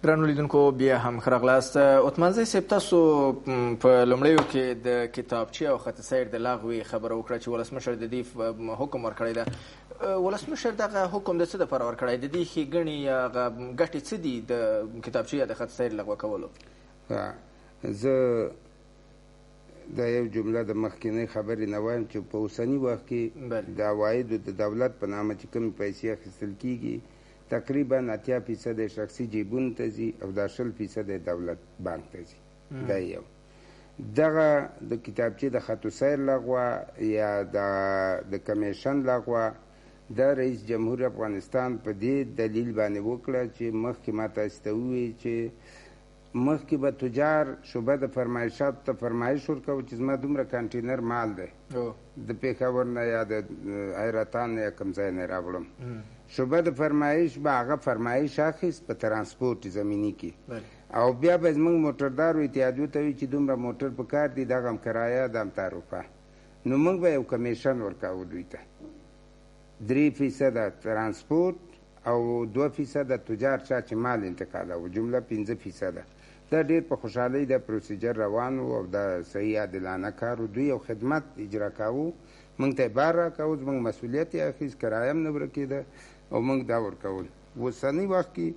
درنو لیدونکو بیا هم ښه راغلاست. عثمانزی صاحب تاسو په لومړیو کې د کتابچې او خط سیر د لغوي خبره وکړه چې ولسمشر د دې حکم ورکړی ده. ولسمشر دغه حکم د څه دپاره ورکړی؟ د دې ښېګڼې یا ګټې څه دي د کتابچې یا د خط سیر لغوه کولو؟ زه دا یو جمله د مخکینۍ خبرې نه وایم چې په اوسني وخت کې د عوایدو د دولت په نامه چې کومې پیسې اخیستل کېږي تقریبا 80% شخصي جیبونو ته ځي او دا 20% دولت بانک ته ځي. دا یو دغه د کتابچې د خط سیر لغوه یا د کمیشن لغوه د رئیس جمهور افغانستان په دې دلیل باندې وکړه چې مخکې ما تاسو ته وویل چې مخکې به تجار شعبه د فرمایشاتو ته فرمایش ورکوه چې زما دومره کانټینر مال دی د پېښور نه یا د حیرتان نه یا کوم ځای نه راوړم. شعبه د فرمایش به هغه فرمایش اخیست په ترانسپورټ زمیني کې او بیا به زموږ موټردارو اتحادیو ته وي چې دومره موټر په کار دي دغه هم کرایه د امتا روپه، نو موږ به یو کمیشن ورکوو دوی ته 3% ترانسپورټ او 2% تجار چا چې مال انتقالوو، جمله 5%. دا ډېر په خوشحالۍ د پروسیجر روان و او دا صحیح عادلانه کار و. دوی یو خدمت اجرا کاوه، موږ ته یې بار راکاوه، زموږ مسؤلیت یې اخیست، کرایه هم نه ورکېده او موږ دا ورکول. اوسني وخت کې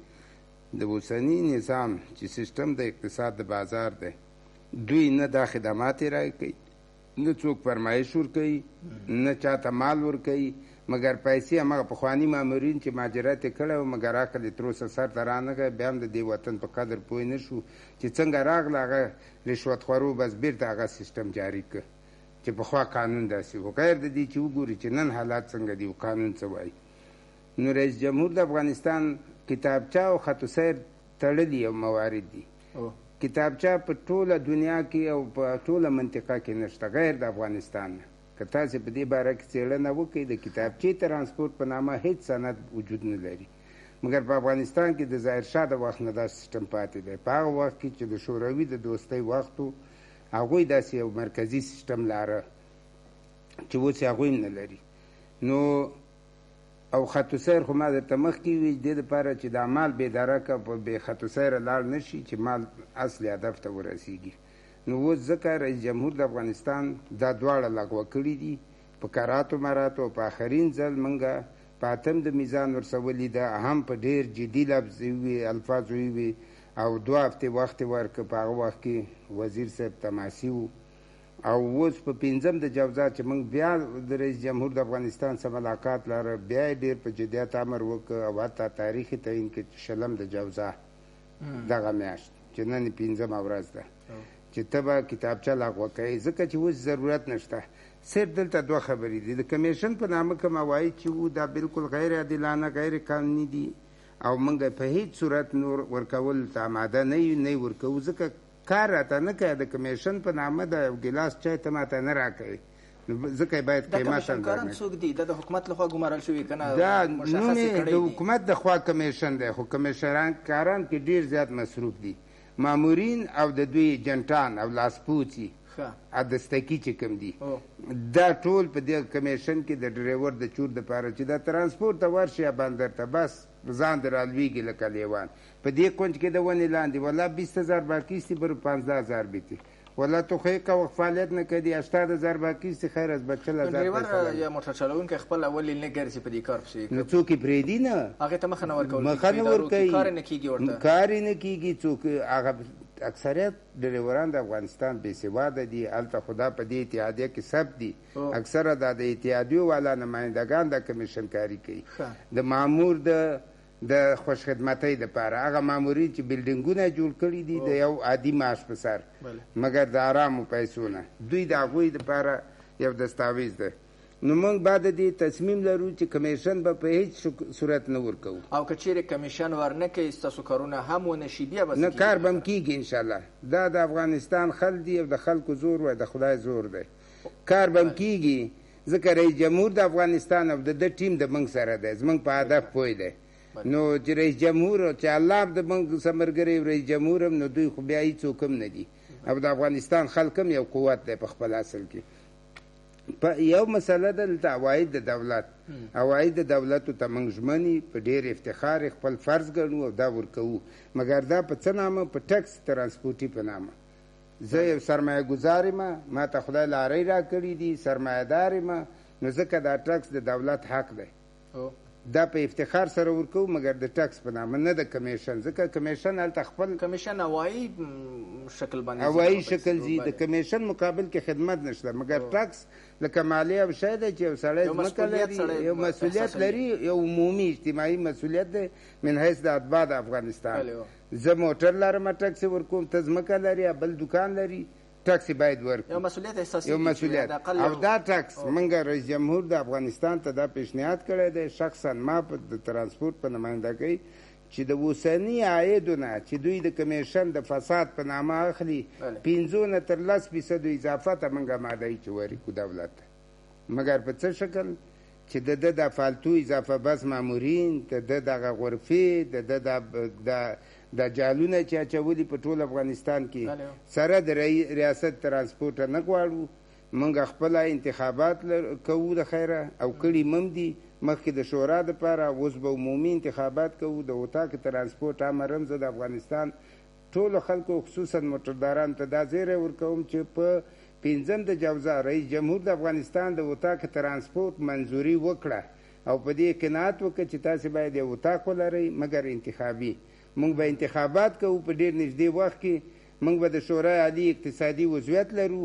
د اوسني نظام چې سیستم د اقتصاد د بازار دی دوی نه دا خدمات یې راکوي، نه څوک فرمایش ورکوي، نه چاته مال ورکوي، مګر پیسې همغه پخواني مامورین چې مهاجرت یې کړی و مګر عقل یې تر اوسه سر ته رانغی، بیا هم د دې وطن په قدر پوه نه شو چې څنګه راغله هغه رشوتخورو بس بیرته هغه سیستم جاري کړ چې پخوا قانون داسې و. غیر د دې چې وګوري چې نن حالات څنګه دي او قانون څه وایي. نو رئیس جمهور د افغانستان کتابچه او خط سیر تړلي یو موارد دي. کتابچه په ټوله دنیا کې او په ټوله منطقه کې نشته غیر د افغانستان نه. که تاسې په دې باره کې څېړنه وکړئ د کتابچې ترانسپورټ په نامه هیڅ سند وجود نه لري، مګر په افغانستان کې د ظاهرشاه د وخت نه دا سیستم پاتې دی. په هغه وخت کې چې د شوروي د دوستۍ وخت و هغوی داسې یو مرکزي سیستم لاره چې اوس یې هغوی هم نه لري. نو او خط سیر خو ما درته مخکې وویل دې دپاره چې دا مال بېداره که په بې خط سیره لاړ نه شي چې مال اصلي هدف ته ورسیږي. نو اوس ځکه رئیس جمهور د افغانستان دا دواړه لغوه کړي دي په کراتو مراتو او په آخرین ځل موږ په اتم د میزان ورسره ولیده، هم په ډېر جدي لفظ الفاظ ویوي او 2 هفتې وخت یې ورکړ. په هغه وخت کې وزیر صاحب تماسي و او اوس په 5 د جوزا چې موږ بیا د رئیس جمهور د افغانستان سره ملاقات لاره بیا یې ډېر په جدیت امر وکړ او حتی تاریخ یې تعین کړ چې 20 د جوزا دغه میاشت چې نن 15 ورځ ده چې ته به کتابچه لغوه کوې، ځکه چې اوس ضرورت نشته. صرف دلته 2 خبرې دي. د کمیشن په نامه کوم عواید چې وو دا بالکل غیر عادلانه غیر قانوني دي او موږ په هیڅ صورت نور ورکول ته آماده نه ورکوو، ځکه کار راته نه کوي. د کمیشن په نامه د یو ګیلاس چای ته ماته نه راکوي، ځکه باید قیمت کمیشنکاران څوک دي؟ دا د حکومت لخوا ګمارل شوي که نه؟ دا نوم د حکومت د خوا کمیشن دی، خو کمیشنکاران کې ډېر زیات مصروف دي. مامورین او د دوی جنټان او لاسپوڅي دستګي چې کوم دي دا ټول په دې کمیشن کې د ډریور د چور دپاره چې دا ترانسپورټ ته ورشي یا بندر ته بس ځان در رالویږي لکه لیوان. په دې کونج کې د ونې لاندې ولا 20,000 باقیستی بر 15,000 بیتی ولا تو خو یې فعالیت نه کوي 80,000 باقیستی خیر از به 40,000. ډریور یا موټر چلوونکی خپل ولې نه ګرځي په دې کار پسې؟ نو څوک یې پرېږدي نه، هغې ته مخه نه ورکول کېږي، کار یې نه کېږي ورته، کار یې نه کېږي. څوک هغه اکثریت ډریوران د افغانستان بې سواده دي، هلته خدا په دې اتحادیه کې ثبت دي، اکثره دا د اتحادیو والا نمایندګان د کمیشن کاري کوي. د مامور د خوشخدمتۍ دپاره هغه مامورین چې بلډینګونه جوړ کړي دي د یو عادي معاش په سر مګر د آرامو پیسو نه، دوی د هغوی دپاره یو دستاویز ده. نو موږ بعد د دې تصمیم لرو چې کمیشن به په هیڅ صورت نه ورکوو. او که چیرې کمیشن ورنه کوي ستاسو کارونه هم ونه شي بیا به نه کار به هم کېږي انشاءالله. دا د افغانستان خلک دي او د خلکو زور وای د خدای زور دی، کار به هم کېږي ځکه رئیس جمهور د افغانستان او د ده ټیم د موږ سره دی، زموږ په هدف پوه دی. نو چې رئیس جمهور چې الله د موږ سره ملګری رئیس جمهور هم نو دوی خو بیا هېڅوک هم نه دي او د افغانستان خلک هم یو قوت دی په خپل اصل کې. یو مسله ده دلته عواید د دولت عواید د دولتو ته موږ ژمنې په ډېر افتخار خپل فرض ګڼو او دا ورکوو مګر دا په څه نامه په ټکس ترانسپورټي په نامه زه یو سرمایه ګزار یم ما ته خدای لارۍ راکړي دي سرمایه دار یم نو ځکه دا ټکس د دولت حق دی دا په افتخار سره ورکوو مګر د ټکس په نامه نه د کمیشن ځکه کمیشن هلته خپل کمیشن هوایي شکل باندې هوایي شکل ځي د کمیشن مقابل کې خدمت نشته مګر ټکس لکه مالیه او شی دی چې یو سړی ځمکه لري یو مسؤلیت لري یو عمومي اجتماعي مسؤلیت دی من حیث د اتباع د افغانستان زه موټر لرم ټکس ورکوم ته ځمکه لري بل دکان لري ټکس باید ورکړو یو مسؤلیت احساسي یو مسؤلیت او دا ټکس موږ رئیس جمهور د افغانستان ته دا پیشنهاد کړی دی شخصا ما په د ترانسپورټ په نمایندګۍ چې د اوسني عایدو نه چې دوی د کمیشن د فساد په نامه اخلي 5 نه تر 10% اضافه ته موږ آماده چې ورکړو دولت ته مګر په څه شکل چې د فالتو اضافه بس مامورین د دغه غرفې د جالونه چې اچولي په ټول افغانستان کې سره د ریاست ترانسپورټ نه غواړو موږ خپل انتخابات کوو د خیره او کړي مم دي مخکې د شورا دپاره اوس به عمومي انتخابات کوو د اتاق ترانسپورټ عامه رمزه د افغانستان ټولو خلکو خصوصا موټردارانو ته دا زیری ورکوم چې په 5 د جوزا رئیس جمهور د افغانستان د اتاق ترانسپورټ منظوري وکړه او په دې قناعت وکړه چې تاسې باید یو اتاق ولرئ مګر انتخابي موږ به انتخابات کوو په ډېر نږدې وخت کې موږ به د شورای عالی اقتصادي وضعیت لرو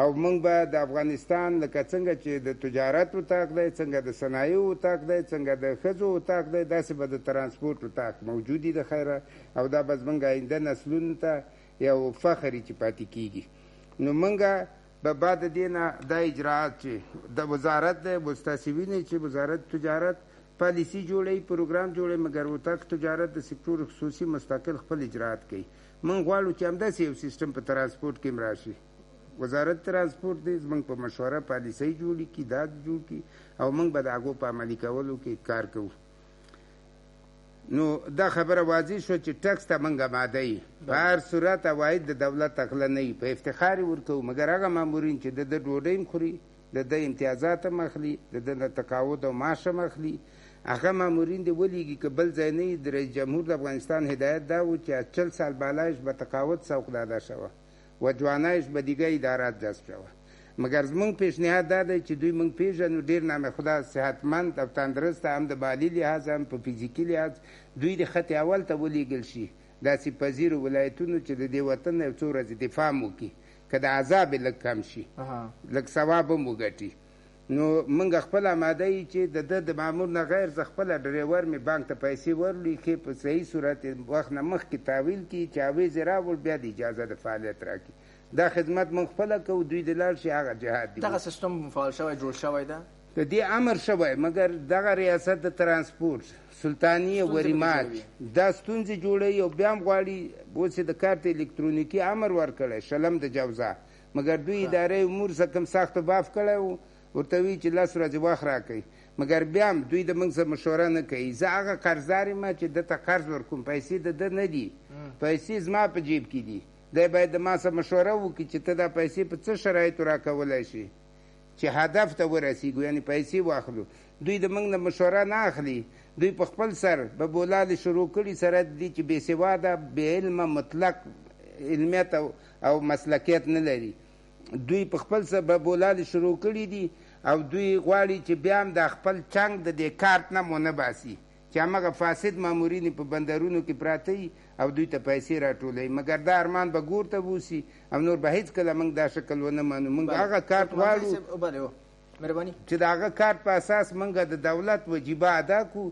او موږ به د افغانستان لکه څنګه چې د تجارت اتاق دی څنګه د صنایعو اتاق دی څنګه د ښځو اتاق دی داسې به د ترانسپورټ اتاق موجود وي د خیره او دا به زموږ آینده نسلونو ته یو فخر چې پاتې کیږي نو موږ به بعد دې نه دا اجراعات چې د وزارت دی اوس تاسې وینئ چې وزارت تجارت پالیسی جوړوي پروګرام جوړوي مګر اتاق تجارت د سکتور خصوصي مستقل خپل اجراعات کوي موږ غواړو چې همداسې یو سیستم په ترانسپورټ کې هم راشي وزارت ترانسپورټ دی زموږ په مشوره پالیسۍ جوړې کړي دا جوړ کړي او موږ به د هغو په عملي کولو کې کار کوو نو دا خبره واضح شو چې ټکس ته موږ آماده یو په هر صورت عواید د دولت اخله نه وي په افتخار یې ورکوو مګر هغه مامورین چې د ډوډۍ هم خوري د امتیازات هم اخلي د تقاعد او معاش هم اخلي هغه مامورین دې ولیږي که بل ځای نه وي د رئیس جمهور د افغانستان هدایت دا و چې 80 سال بالایش به تقاعد څوکداده شوه و جوانایش به دیگه ادارات جذب شوه مګر زموږ پیشنهاد دا دی چې دوی موږ پېژنو ډېر نام خدا صحتمند او تندرسته هم د مالي لحاظ هم په فزیکي لحاظ دوی د خط اول ته ولیږل شي داسې پذیرو ولایتونو چې د دې وطن نه یو څو ورځې دفاع هم وکړي که د عذاب یې لږ کم شي لږ ثواب هم وګټي نو موږ خپل آماده یو چې د مامور نه غیر زه خپله ډریور مې بانک ته پیسې ورلیکي په صحیح صورت وخت نه مخکې تحویل کړي چې عویز یې راوړ بیا د اجازه د فعالیت راکړي دا خدمت موږ خپله کوو دوی د لاړ شي هغه جهاد دي دغه سیستم فعال شوی جوړ شوی ده د دې امر شوی مګر دغه ریاست د ترانسپورټ سلطانیه وریمات دا ستونزې جوړوي او بیا هم غواړي اوس یې د کارت الکترونیکي امر ورکړی شلم د جوزا مګر دوی ادارې امور څه کم سخت باف کړی و ورته وایي چې 10 ورځې وخت راکوي مګر بیا هم دوی د موږ سره مشوره نه کوي زه هغه قرضدار یم چې ده ته قرض ورکوم پیسې د ده نه دي پیسې زما په جیب کې دي دی باید د ما سره مشوره وکړي چې ته دا پیسې په څه شرایطو راکولی شي چې هدف ته ورسیږو یعنې پیسې واخلو دوی د موږ نه مشوره نه اخلي دوی په خپل سر به بولالې شروع کړي سره دي چې بې سواده بې علمه مطلق علمیت او مسلکیت نه لري دوی په خپل سر به بولالې شروع کړي دي او دوی غواړي چې بیا هم د خپل چنګ د دې کارت نه مونه باسي چې همغه فاسد مامورین په بندرونو کې پراته وي او دوی ته پیسې راټولوي مګر دا ارمان به ګور ته بوسي او نور به هېڅکله موږ دا شکل ونه منو موږ هغه کارت غواړو چې د هغه کارت په اساس موږ د دولت وجیبه ادا کړو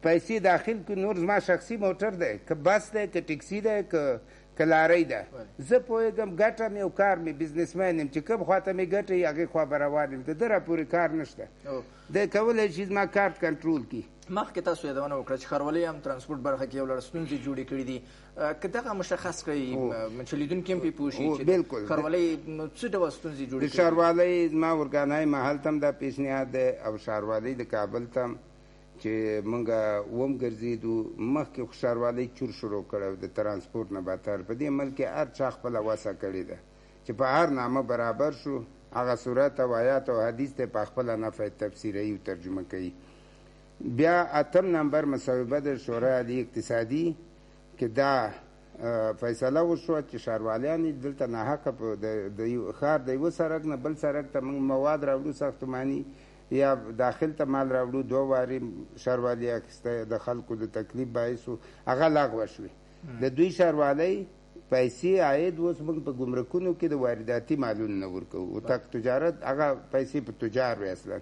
پیسې داخل کړو نور زما شخصي موټر دی که بس دی که ټکسي دی که لارۍ ده زه پوهېږم ګټه مې او کار مې بزنسمین یم چې کوم خواته مې ګټه وي هغې خوا به روان یم د ده راپورې کار نشته دی کولی شي زما کارت کنټرول کړي مخکې تاسو یادونه وکړه چې ښاروالۍ هم ترانسپورټ برخه کې یو لړ ستونزې جوړې کړي دي که دغه مشخص کړئ چې لیدونکي هم پرې پوه شي چې ښاروالۍ څه ډول ستونزې جوړې کړي د ښاروالۍ زما ورګانای محل ته هم دا پیشنهاد دی او ښاروالۍ د کابل ته هم چې موږ ومګرځېدو مخکې خو ښاروالۍ چور شروع کړی د ترانسپورټ نه بهتر په دې ملک کې هر چا خپله وسه کړې ده چې په هر نامه برابر شو هغه صورت او آیات او حدیث ته په خپله نفع تفسیروي او ترجمه کوي. بیا 8 نمبر مصوبه د شورای عالی اقتصادي کې دا فیصله وشوه چې ښاروالان دلته ناحقه د ښار د یوه سړک نه بل سړک ته موږ مواد راوړو ساختماني یا داخل ته مال راوړو 2 وارې ښاروالي اخیسته د خلکو د تکلیف باعث و هغه لغوه شوې. د دوی ښاروالۍ پیسې عاید اوس موږ په ګمرکونو کې د وارداتي مالونو نه ورکوو او تجارت هغه پیسې په تجار وي اصلا.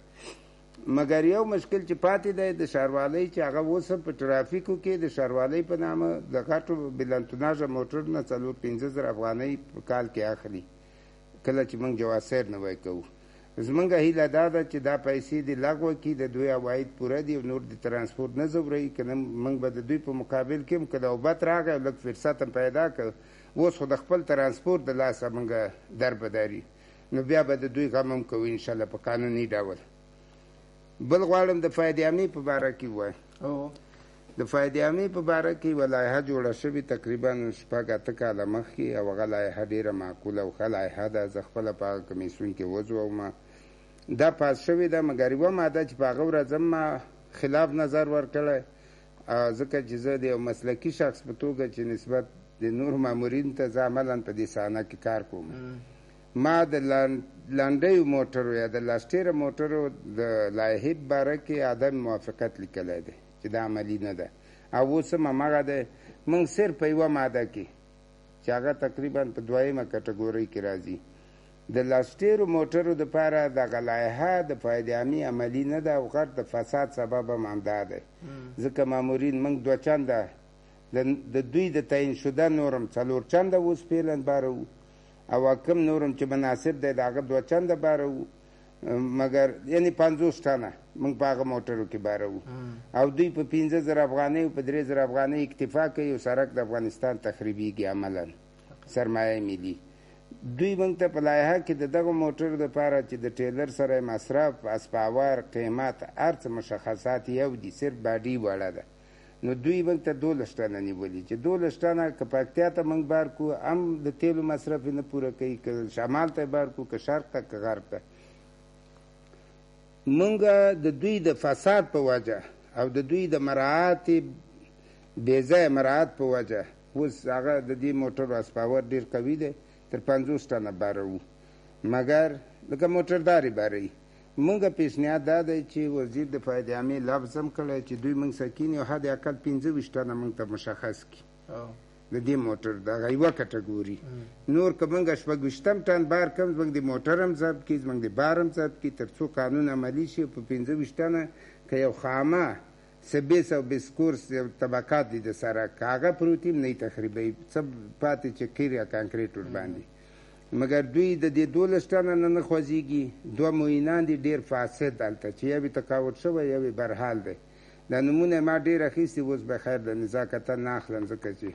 مګر یو مشکل چې پاتې دی د ښاروالۍ چې هغه اوس په ټرافیکو کې د ښاروالۍ په نامه د غټو بلندتوناژه موټر نه 4-5 افغانۍ په کال کې اخلي کله چې موږ جواز سیر نه وای کوو. زمونږ هیله دا ده چې دا پیسې د لغوه کړي، د دوی عواید پوره دي او نور د ترانسپورټ نه ځوروي. که نه موږ به د دوی په مقابل کې هم که نوبت راغی لږ فرصت هم پیدا کړ، اوس خو د خپل ترانسپورټ د لاسه موږ دربداري، نو بیا به د دوی غم هم کوو انشاءالله په قانوني ډول. بل غواړم د فایدې عامې په باره کې ووایم. د فایدې عامې په باره کې یوه لایحه جوړه شوې تقریبا 6-8 کاله مخکې او هغه لایحه ډېره معقوله او ښه لایحه ده. زه خپله په هغه کمیسیون کې عضو وم، دا پاس شوې ده. مګر یوه ماده چې په هغه ورځ هم ما خلاف نظر ورکړی، ځکه چې زه د یو مسلکي شخص په توګه چې نسبت د نور مامورینو ته زه عملا په دې صحنه کې کار کوم، ما د لنډیو موټرو یا د لاستیره موټرو د لایحې په باره کې عدم موافقت لیکلی دی چې دا عملي نه ده. او اوس هم هماغه دی. موږ صرف په یوه ماده کې چې هغه تقریبا په 2مه کټګورۍ کې راځي د لاستیرو موټرو دپاره دغه لایحه د فایدې عامې عملي نه ده او غټ د فساد سبب هم همدا دی. ځکه مامورین موږ 2 چنده د دوی د تعیین شده نورم 4 چنده اوس فعلا باره وو او کم نورم چې مناسب دی د هغه 2 چنده باره وو، مګر یعنی 50 ټنه موږ په هغه موټرو کې باره وو او دوی په 15,000 افغانۍ او په 3,000 افغانۍ اکتفا کوي او سړک د افغانستان تخریبیږي عملا سرمایه ملي. دوی موږ ته په لایحه کې د دغه موټرو دپاره چې د ټیلر سره مصرف، اسپاور، قیمت، هر څه مشخصات یو دي، صرف باډي وړه ده. نو دوی موږ ته 12 ټنه نیولي چې 12 ټنه که پکتیا ته موږ بار کړو هم د تیلو مصرف نه پوره کوي، که شمال ته بار کړو، که شرق ته، که غرب ته. موږ د دوی د فساد په وجه او د دوی د مراعات بېځایه مراعات په وجه اوس هغه د دې موټرو اسپاور ډېر قوي دی، تر 50 ټنه باره وو، مګر لکه موټرداري باروي. موږ پیشنهاد دا دی چې وزیر د فایدې عامې لفظ هم کړی چې دوی موږ سکین یو حد اقل 25 ټنه موږ ته مشخص کړي د دې موټر دغه یوه کټګوري. نور که موږ 26 ټن بار کم زموږ د موټر هم ضبط کړي، زموږ د بار هم ضبط کړي، تر څو قانون عملي شي. په 25 ټنه که یو خامه سبیس او بسکورس یو طبقات دي د سړک هغه پروت هم نه تخریبوي، څه پاتې چې قیر یا کانکریټ ورباندې. مګر دوی د دې 12 ټنه نه خوځېږي. 2 معینان دي ډېر فاسد هلته چې یو یې تقاعد شوی یو یې برحال دی. دا نومونه ما ډېر اخیستي، اوس بخیر د نزاکته نه اخلم ځکه چې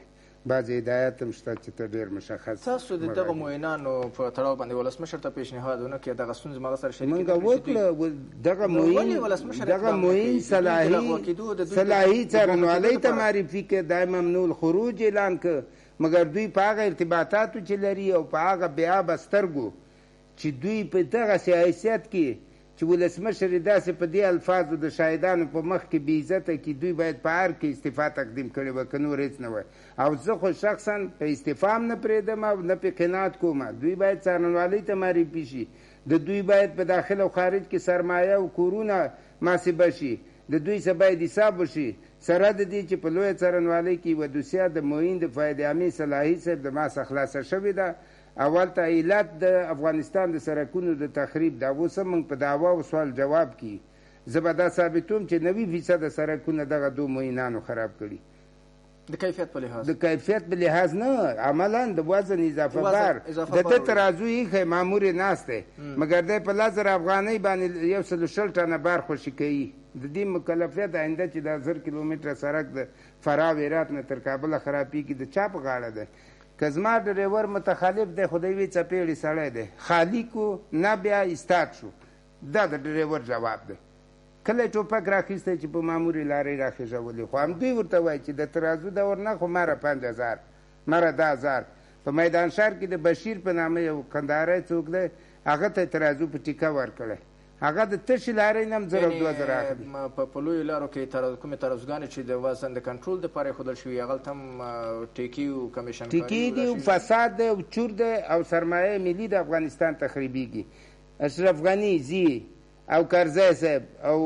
بعضې هدایت هم شته چې ته ډېر مشخص. تاسو د دغه معینانو په تړاو باندې ولسمشر ته پیشنهاد ونه کړې دغه ستونزې مغه سره شریکې موږ وکړه. دغه معین صلاحي څارنوالۍ ته معرفي کړه، دا ممنوع الخروج اعلان کړه، مګر دوی په هغه ارتباطاتو چې لري او په هغه بیا بسترګو چې دوی په دغسې حیثیت کې چې ولسمشر یې داسې په دې الفاظو د شاهدانو په مخ کې بې عزته کړي، دوی باید په هر کې استعفا تقدیم کړې وه که نور هېڅ نه وای. او زه خو شخصا په استعفا هم نه پرېږدم او نه پې قناعت کوم. دوی باید څارنوالۍ ته معرفي شي، د دوی باید په داخل او خارج کې سرمایه او کورونه محاسبه شي، د دوی څه باید حساب وشي. سره د دې چې په لویه څارنوالۍ کې یوه دوسیه د معین د فایدې عامې صلاحي صاحب د ما څخه خلاصه شوې ده. اول ته علت د افغانستان د سړکونو د تخریب ده. اوس هم موږ په دعوا او سوال جواب کې زه به دا ثابتوم چې 90% سړکونه دغه 2 معینانو خراب کړي. د کیفیت په لحاظ د کیفیت په لحاظ نه، عملا د وزن اضافه بار د ده ترازو ایښی مامور یې ناست دی، مګر دی په 10,000 افغانۍ باندې 120 ټنه بار خوشي کوي. د دې مکلفیت آینده چې دا 1000 کیلومتره سړک د فراه هرات نه تر کابله خرابېږي د چا په غاړه دی؟ که زما ډریور متخالف دی خو د یوې څپېړې سړی دی، خالي کو نه بیا استاد شو، دا د ډریور جواب دی. کله ټوپک راخیستی چې په مامورې لارۍ راخېژولې، خو همدوی ورته وایي چې د ترازو دور نه خو مره 5,000 مره 10,000. په میدان ښار کې د بشیر په نامه یو کندهاری څوک دی، هغه ته ترازو په ټیکه ورکړی، هغه د تشې لارۍ نه هم 2,000 اخلي. په لویو لارو کې کومې ترازوګانې چې د وزن د کنټرول دپاره ایښودل شوي هغلته هم ټیکي او کمیشنکاري ټیکې دي او فساد دی او چور دی او سرمایه ملي د افغانستان تخریبیږي. اشرف غني زی او کرزی صاحب او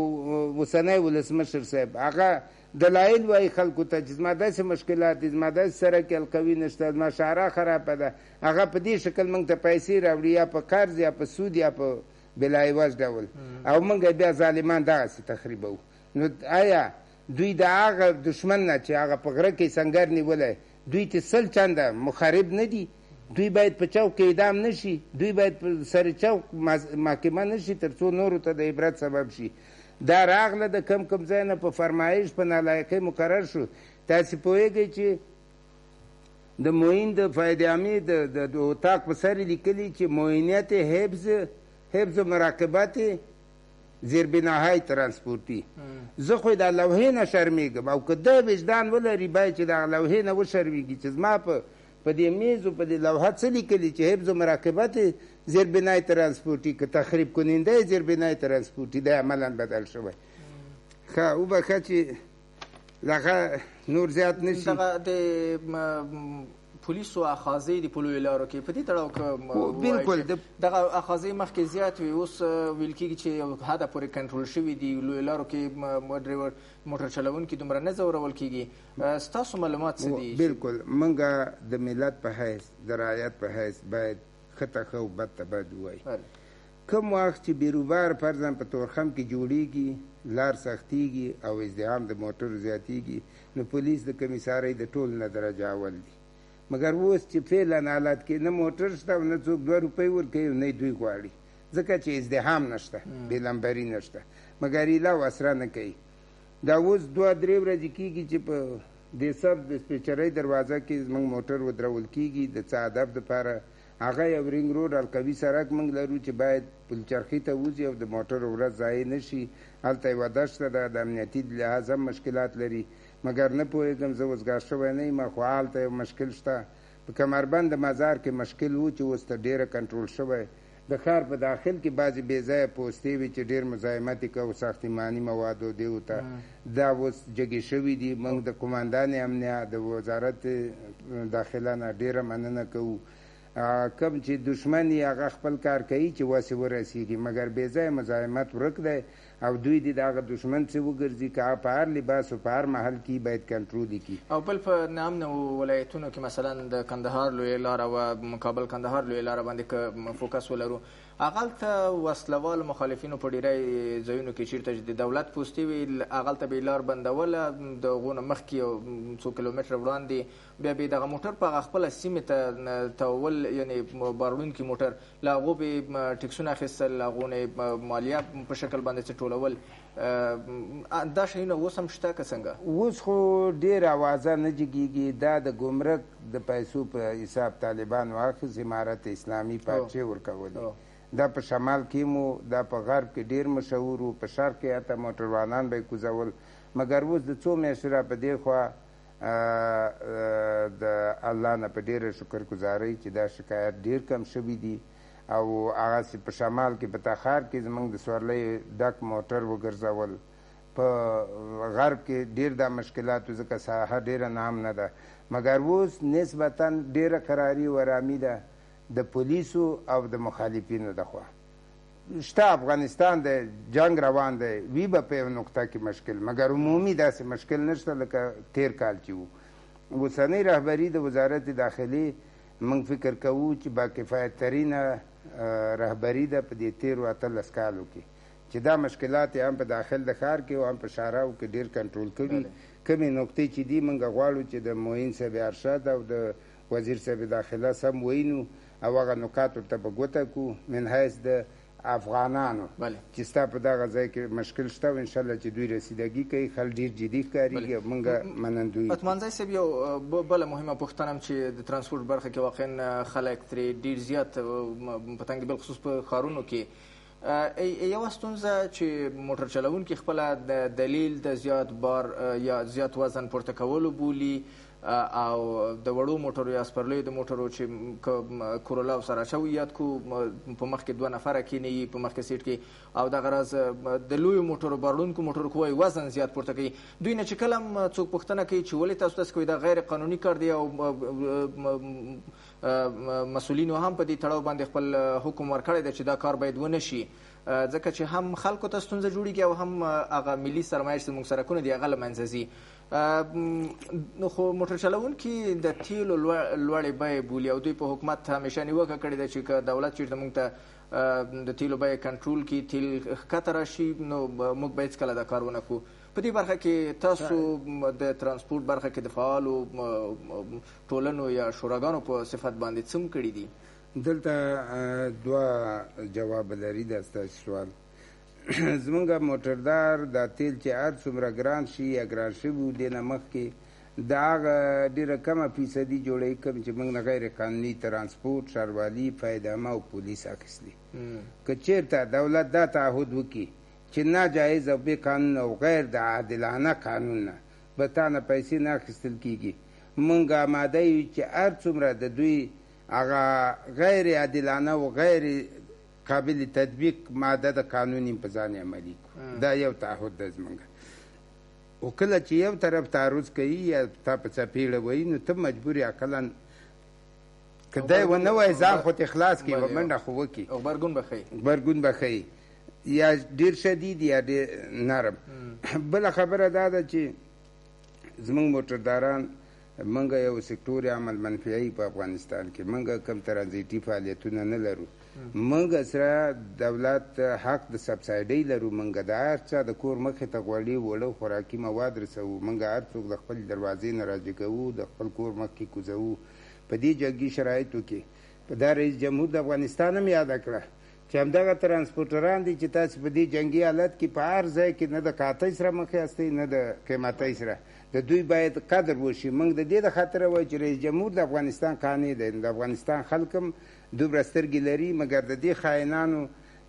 اوسنی ولسمشر صاحب هغه دلایل وایي خلکو ته چې زما داسې مشکلات دي، زما داسې سړک القوي نشته، زما شهره خرابه ده، هغه په دې شکل موږ ته پیسې راوړي یا په قرض یا په سود یا په بلایوج ډول، او موږ بیا ظالمان دغسې تخریبوو. نو آیا دوی د هغه دشمن نه چې هغه په غره کې سنګر نیولی دوی ته 100 چنده مخرب نه دي؟ دوی باید په چوک کې اعدام نشي، دوی باید په سر چوک محکمه نشي تر څو نورو ته د عبرت سبب شي. دا راغله د کم کم ځای نه په فرمایش په نالایقۍ مقرر شو. تاسې پوهېږئ چې د معین د فایدې عامې د اتاق په سر یې لیکلي چې معینیت حفظ و مراقبت زیربناهای ترانسپورتي. زه خو د لوحې نه شرمېږم او که ده وجدان ولري باید چې د لوحې نه وشرمېږي چې زما په دې میز او په دې لوحه څه لیکلي چې حفظ و مراقبت زیربنای ترانسپورتي که تخریب کننده زیربنای ترانسپورتي دی عملا بدل شوی. ښه وبښه چې دغه نور زیات نشي. دغه د پولیسو اخاذې دي په لویو لارو کې په دې تړاو که بالکل دغه اخاذې مخکې زیات وي، اوس ویل کېږي چې یو حده پورې کنټرول شوي دي، لویو لارو کې موټر چلوونکي دومره نه ځورول کېږي. ستاسو معلومات څه دي؟ بالکل موږ د ملت په حیث د رعایت په حیث باید ښه ته ښه او بد ته بد ووایي. کوم وخت چې بیروبار فرضاً په تورخم کې جوړیږي، لار سختیږي او ازدحام د موټرو زیاتیږي، نو پولیس د کمیسارۍ د ټول نه درجه اول دي. مګر اوس چې فعلا حالات کې نه موټر شته او نه څوک 2 روپۍ ورکوي او نه دوی غواړي، ځکه چې ازدحام نشته، بېلمبري نشته، مګر ایله او اسره نه کوي. دا اوس 2-3 ورځې کېږي چې په دې سب ډسپیچرۍ دروازه کې زموږ موټر ودرول کېږي د څه هدف دپاره. هغه یو رینګ روډ القوي سړک موږ لرو چې باید پلچرخي ته وځي او د موټرو ورځ ضایع نه شي. هلته یوه دښته ده، د امنیتي لحاظ هم مشکلات لري، مګر نه پوهېږم زه وزګار شوی نه یم، خو هلته یو مشکل شته. په کمربند مزار کې مشکل و چې اوس ته ډېره کنټرول شوی. د ښار په داخل کې بعضې بې ځایه پوستې وي چې ډېر مزاحمت یې کوو ساختماني موادو دیو ته، دا اوس جګې شوي دي. موږ د قماندان امنیه د وزارت داخله نه ډېره مننه کوو. کوم چې دشمن یې هغه خپل کار کوي چې وسې ورسېږي، مګر بې ځایه مزاحمت ورک دی او دوی دې د هغه دشمن څه وګرځي که هغه په هر لباس او په هر محل کې باید کنټرول یې کړي. او بل په نامنو ولایتونو کې مثلا د کندهار لویه لاره او مقابل کندهار لویه لاره باندې که فوکس ولرو، هغلته وسلوال مخالفینو په ډېری ځایونو کې چېرته چې د دولت پوستې وي هغلته به یې لار بندوله، د هغو نه مخکې څو کیلومتره وړاندې بیا به یې دغه موټر په هغه خپله سیمې ته تول، یعنې باروړونکي موټر له هغو به یې ټکسونه اخیستل، له هغو نه یې مالیه په شکل باندې څه ټولول. دا شیونه اوس هم شته که څنګه؟ اوس خو ډېر اوازه نه جګېږي. دا د ګمرک د پیسو په حساب طالبانو اخیست، امارت اسلامي پارچې ورکولې. دا په شمال کې مو، دا په غرب کې ډېر مشهور و، په شرق کې حتی موټروانان به یې کوزول. مګر اوس د څو میاشتو را په دې خوا د الله نه په ډېره شکرګزارۍ چې دا شکایت ډېر کم شوي دي او هغسې په شمال کې په تخار کې زموږ د سورلۍ ډک موټر وګرځول. په غرب کې ډېر دا مشکلات ځکه ساحه ډېره نام نه ده، مګر اوس نسبتا ډېره قراري و ارامي ده د پولیسو او د مخالفینو د خوا. شته افغانستان د جنگ روان دی، وي به په یو نقطه کې مشکل، مګر عمومي داسې مشکل نشته لکه تیر کال چې و. اوسنۍ رهبري د وزارت داخلي موږ فکر کوو چې با کفایت ترینه رهبري ده په دې تیرو 18 کالو کې، چې دا مشکلات هم په داخل د ښار کې او هم په شاراو کې ډېر کنټرول کړي. کومې نقطې چې دي موږ غواړو چې د معین صاحب ارشاد او د وزیر صاحب داخله سم وینو او هغه نکات ورته په ګوته کړو من حیث د افغانانو چې ستا په دغه ځای کې مشکل شته او انشاءالله چې دوی رسیدګي کوي. خل ډېر جدي ښکارېږي، موږ منندوی. اتمانځی صاحب یو بله مهمه پوښتنه هم چې د ترانسپورټ برخه کې واقعا خلک ترې ډېر زیات په تنګ بالخصوص په ښارونو کې یوه ستونزه چې موټر چلوونکي خپله د دلیل د زیات بار یا زیات وزن پورته کولو بولي، او د وړو موټرو یا سپرلیو د موټرو چې کورولا سره اچوي یاد کو په مخ کې 2 نفره کېني په مخ کې سیټ کې او دغه راز د لویو موټرو بارونکو موټرو کوی وزن زیات پورته کوي دوی نه چې کله څوک پوښتنه کوي چې ولې تاسو داسې کوئ دا غیر قانوني کار دی او مسؤلینو هم په دې تړاو باندې خپل حکم ورکړی دی چې دا کار باید ونه شي ځکه چې هم خلکو ته ستونزه جوړېږي او هم هغه ملي سرمایه چې زموږ سرکونه دي هغه له منځه ځي نو خو موټر چلوونکي د تیلو لوړې بیې بولي او دوی په حکومت همیشه نیوکه کړې ده چې که دولت چېرته موږ ته د تیلو بیې کنټرول کړي تیل ښکته راشي نو موږ باید هېڅکله دا کار ونه کړو په دې برخه کې تاسو د ترانسپورټ برخه کې د فعالو ټولنو یا شوراګانو په صفت باندې څه کړي دي دلته 2 جواب لري دا ستاسو سوال زمونږ موټردار دا تیل چې هر څومره ګران شي یا ګران شوي دې نه مخکې د هغه ډېره کمه فیصدي جوړوي کوم چې موږ نه غیر قانوني ترانسپورټ ښاروالي فایدهمه او پولیس اخیستلي که چېرته دولت دا تعهد وکړي چې ناجایز او بې قانون او غیر د عادلانه قانون نه به تا نه پیسې نه اخیستل کېږي موږ آماده یو چې هر څومره د دوی هغه غیر عادلانه او غیر قابل تطبیق ماده د قانوني په ځان عملي کړو دا یو تعهد دی زموږ او کله چې یو طرف تعرض کوي یا تا په څپېړه وایي نو ته مجبور یې عقلا که دی ونه وایي ځان خو ته خلاص کړي یوه منډه خو وکړي غبرګون به ښیي یا ډېر شدید یا ډېر نرم بله خبره دا ده چې زموږ موټرداران موږ یو سکتور عمل منفعي په افغانستان کې موږ کوم ترانزیټي فعالیتونه نه لرو موږ سره دولت حق د سبسایډۍ لرو موږ د هر چا د کور مخې ته غوړي وړه خوراکي مواد رسوو موږ هر څوک د خپل دروازې نه راجع کوو د خپل کور مخکې کوزوو په دې جنګي شرایطو کې په دا رئیس جمهور د افغانستان هم یاده کړه چې همدغه ترانسپورټران دي چې تاسو په دې جنګي حالت کې په هر ځای کې نه د قحطۍ سره مخ یاستئ نه د قیمتۍ سره د دوی باید قدر وشي موږ د دې د خاطره وایو چې رئیس جمهور د افغانستان قانع دی د افغانستان خلک هم دومره سترګې لري مګر د دې خاینانو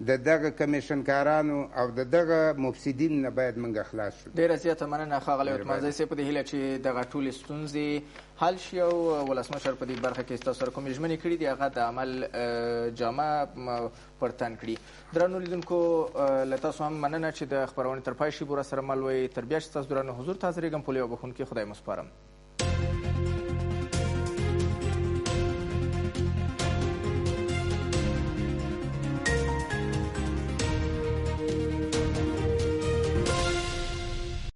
د دغه کمیشنکارانو او د دغه مفسدین نه باید موږ خلاص شو ډېره زیاته مننه ښاغلی عثمانزی صاحب په دې هیله چې دغه ټولې ستونزې حل شي او ولسمشر په دې برخه کې ستاسو سره کومې ژمنې کړي دي هغه د عمل جامه پر تن کړي درنو لیدونکو له تاسو هم مننه چې د خپرونې تر پای شی بوره سره مل وئ تر بیا چې ستاسو درنو حضور ته حاضرېږم پولې او بخښونکي خدای مو سپارم